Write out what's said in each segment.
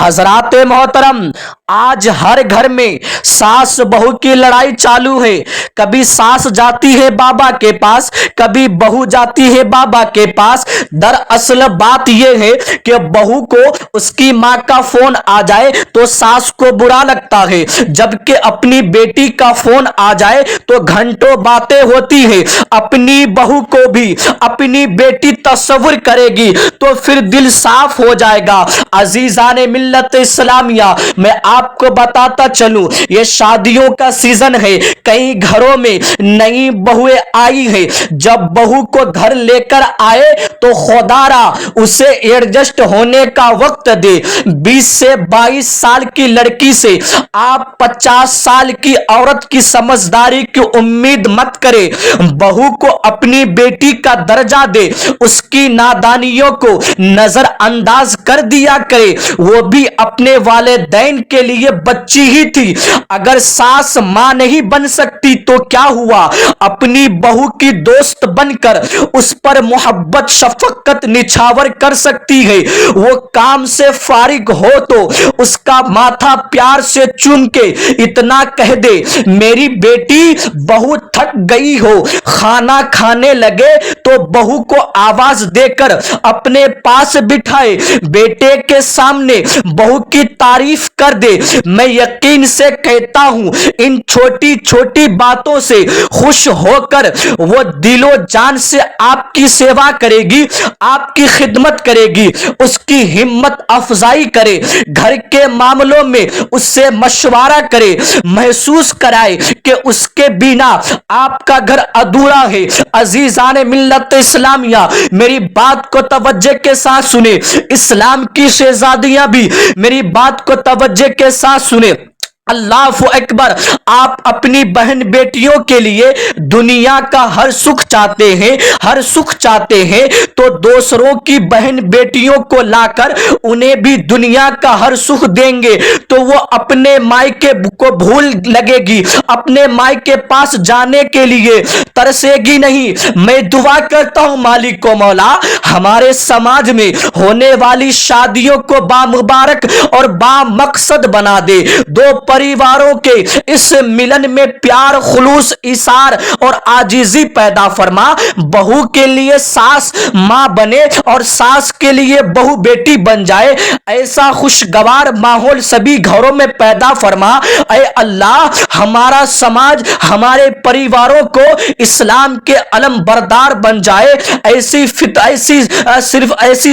حضرات محترم، آج ہر گھر میں ساس بہو کی لڑائی چالو ہے۔ کبھی ساس جاتی ہے بابا کے پاس، کبھی بہو جاتی ہے بابا کے پاس۔ دراصل بات یہ ہے کہ بہو کو اس کی ماں کا فون آ جائے تو ساس کو برا لگتا ہے، جبکہ اپنی بیٹی کا فون آ جائے تو گھنٹوں باتیں ہوتی ہیں۔ اپنی بہو کو بھی اپنی بیٹی تصور کرے گی تو پھر دل صاف ہو جائے گا۔ عزیزان ملت اسلامیہ، میں آپ کو بتاتا چلوں، یہ شادیوں کا سیزن ہے۔ کئی گھروں میں نئی بہویں آئی ہیں۔ جب بہو کو گھر لے کر آئے تو خدا را اسے ایڈجسٹ ہونے کا وقت دے۔ 20 سے 22 سال کی لڑکی سے آپ 50 سال کی عورت کی سمجھداری کی امید مت کرے۔ بہو کو اپنی بیٹی کا درجہ دے، اس کی نادانیوں کو نظر انداز کر دیا کرے۔ وہ بھی اپنے والدین کے لیے بچی ہی تھی۔ اگر ساس ماں نہیں بن سکتی تو کیا ہوا، اپنی بہو کی دوست بن کر اس پر محبت شفقت نچھاور کر سکتی ہے۔ وہ کام سے فارغ ہو تو اس کا ماتھا پیار سے چوم کے اتنا کہہ دے، میری بیٹی بہت تھک گئی ہو۔ کھانا کھانے لگے تو بہو کو آواز دے کر اپنے پاس بٹھائے، بیٹے کے سامنے بہو کی تعریف کر دے۔ میں یقین سے کہتا ہوں ان چھوٹی چھوٹی باتوں سے خوش ہو کر وہ دل و جان سے آپ کی سیوا کرے گی، آپ کی خدمت کرے گی، اس کی ہمت افزائی کرے، گھر کے معاملوں میں اس سے مشورہ کرے، محسوس کرائے کہ اس کے بنا آپ کا گھر ادھورا ہے۔ عزیزان ملت اسلامیہ، میری بات کو توجہ کے ساتھ سنیں، اسلام کی شہزادیاں بھی میری بات کو توجہ کے ساتھ سنیں۔ اللہ اکبر! آپ اپنی بہن بیٹیوں کے لیے دنیا کا ہر سکھ چاہتے ہیں، ہر سکھ چاہتے ہیں تو دوسروں کی بہن بیٹیوں کو لا کر انہیں بھی دنیا کا ہر سکھ دیں گے تو وہ اپنے مائکے کو بھول لگے گی، اپنے مائکے پاس جانے کے لیے ترسے گی نہیں۔ میں دعا کرتا ہوں مالک و مولا ہمارے سماج میں ہونے والی شادیوں کو بامبارک اور بامقصد بنا دے۔ دو پریواروں کے اس ملن میں پیار، خلوص، ایثار اور عاجزی پیدا فرما۔ بہو کے لیے ساس ماں بنے اور ساس کے لیے بہو بیٹی بن جائے، ایسا خوشگوار ماحول سبھی گھروں میں پیدا فرما۔ اے اللہ، ہمارا سماج ہمارے پریواروں کو اسلام کے علم بردار بن جائے، ایسی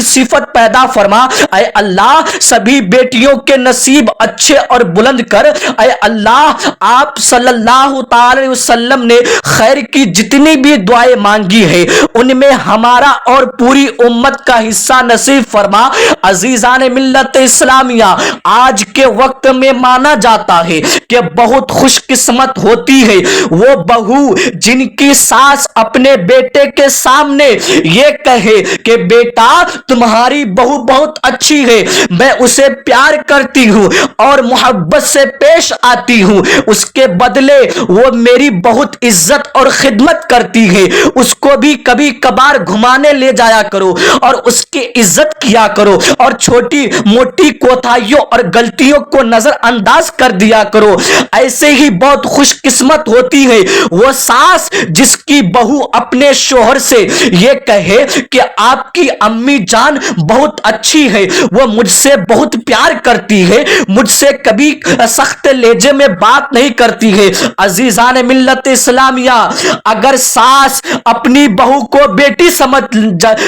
صفت پیدا فرما۔ اے اللہ، سبھی بیٹیوں کے نصیب اچھے اور بلند کر۔ اے اللہ، آپ صلی اللہ تعالی وسلم نے خیر کی جتنی بھی دعائیں مانگی ہیں ان میں ہمارا اور پوری امت کا حصہ نصیب فرما۔ عزیزان ملت اسلامیہ، آج کے وقت میں مانا جاتا ہے کہ بہت خوش قسمت ہوتی ہے وہ بہو جن کی ساس اپنے بیٹے کے سامنے یہ کہے کہ بیٹا تمہاری بہو بہت اچھی ہے، میں اسے پیار کرتی ہوں اور محبت سے پیش آتی ہوں، اس کے بدلے وہ میری بہت عزت اور خدمت کرتی ہے، اس کو بھی کبھی کبھار گھمانے لے جایا کرو اور اس کی عزت کیا کرو اور چھوٹی موٹی کوتاہیوں اور غلطیوں کو نظر انداز کر دیا کرو۔ ایسے ہی بہت خوش قسمت ہوتی ہے وہ ساس جس کی بہو اپنے شوہر سے یہ کہے کہ آپ کی امی جان بہت اچھی ہے، وہ مجھ سے بہت پیار کرتی ہے، مجھ سے کبھی سخت لہجے میں بات نہیں کرتی ہے۔ عزیزان ملت اسلامیہ، اگر ساس اپنی بہو کو بیٹی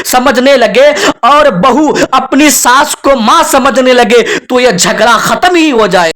سمجھنے لگے اور بہو اپنی ساس کو ماں سمجھنے لگے تو یہ جھگڑا ختم ہی ہو جائے۔